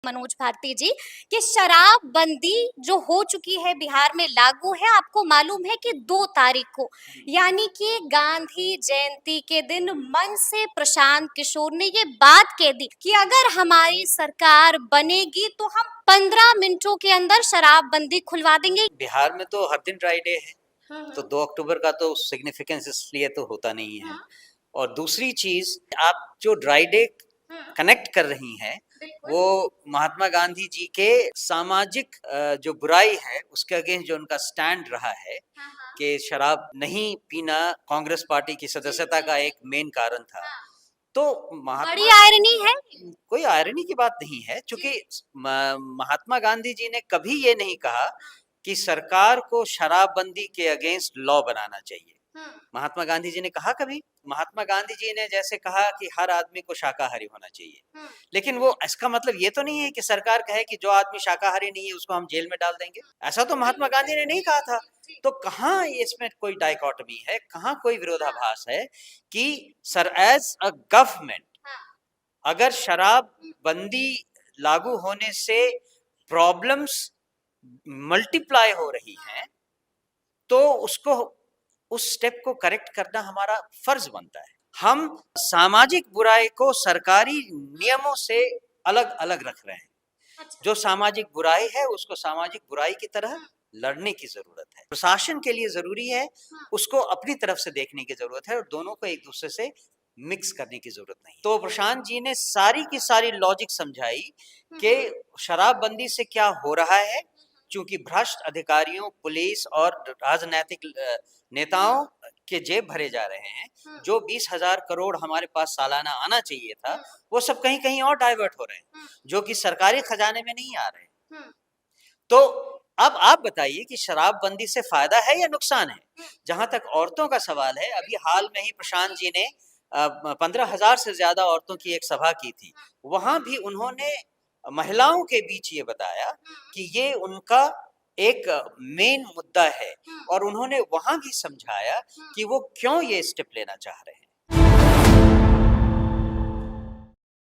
मनोज भारती जी कि शराबबंदी जो हो चुकी है बिहार में लागू है, आपको मालूम है कि 2 तारीख को यानी कि गांधी जयंती के दिन मंच से प्रशांत किशोर ने ये बात कह दी कि अगर हमारी सरकार बनेगी तो हम 15 मिनटों के अंदर शराबबंदी खुलवा देंगे। बिहार में तो हर दिन ड्राई डे है, तो हाँ 2 अक्टूबर का तो सिग्निफिकेंस इसलिए तो होता नहीं है। हाँ और दूसरी चीज, आप जो ड्राई डे हाँ कनेक्ट कर रही हैं बिल्कुल वो महात्मा गांधी जी के सामाजिक जो बुराई है उसके अगेंस्ट जो उनका स्टैंड रहा है हाँ हाँ कि शराब नहीं पीना कांग्रेस पार्टी की सदस्यता का एक मेन कारण था। हाँ तो बड़ी महात्मा, आयरनी है। कोई आयरनी की बात नहीं है, क्योंकि महात्मा गांधी जी ने कभी ये नहीं कहा कि सरकार को शराबबंदी के अगेंस्ट लॉ बनाना चाहिए। महात्मा गांधी जी ने कहा कभी? महात्मा गांधी जी ने जैसे कहा कि हर आदमी को शाकाहारी होना चाहिए, लेकिन वो इसका मतलब ये तो नहीं है कि सरकार कहे कि जो आदमी शाकाहारी नहीं है उसको हम जेल में डाल देंगे। ऐसा तो महात्मा गांधी ने नहीं कहा था। तो कहाँ इसमें कोई डाइकोटमी है, कहाँ कोई विरोधाभास है कि सर एज अ गवर्नमेंट अगर शराब बंदी लागू होने से प्रॉब्लम्स मल्टीप्लाई हो रही हैं तो उसको, उस स्टेप को करेक्ट करना हमारा फर्ज बनता है। हम सामाजिक बुराई को सरकारी नियमों से अलग अलग रख रहे हैं। जो सामाजिक बुराई है उसको सामाजिक बुराई की तरह लड़ने की जरूरत है। प्रशासन के लिए जरूरी है, उसको अपनी तरफ से देखने की जरूरत है और दोनों को एक दूसरे से मिक्स करने की जरूरत नहीं। तो प्रशांत जी ने सारी की सारी लॉजिक समझाई कि शराबबंदी से क्या हो रहा है, क्योंकि भ्रष्ट अधिकारियों, पुलिस और राजनीतिक नेताओं के जेब भरे जा रहे हैं। जो 20,000 करोड़ हमारे पास सालाना आना चाहिए था वो सब कहीं कहीं और डाइवर्ट हो रहे हैं, जो कि सरकारी खजाने में नहीं आ रहे। तो अब आप बताइए कि शराबबंदी से फायदा है या नुकसान है? जहां तक औरतों का सवाल है, अभी हाल में ही प्रशांत जी ने 15,000 से ज्यादा औरतों की एक सभा की थी। वहां भी उन्होंने महिलाओं के बीच ये बताया कि ये उनका एक मेन मुद्दा है और उन्होंने वहां भी समझाया कि वो क्यों ये स्टेप लेना चाह रहे हैं।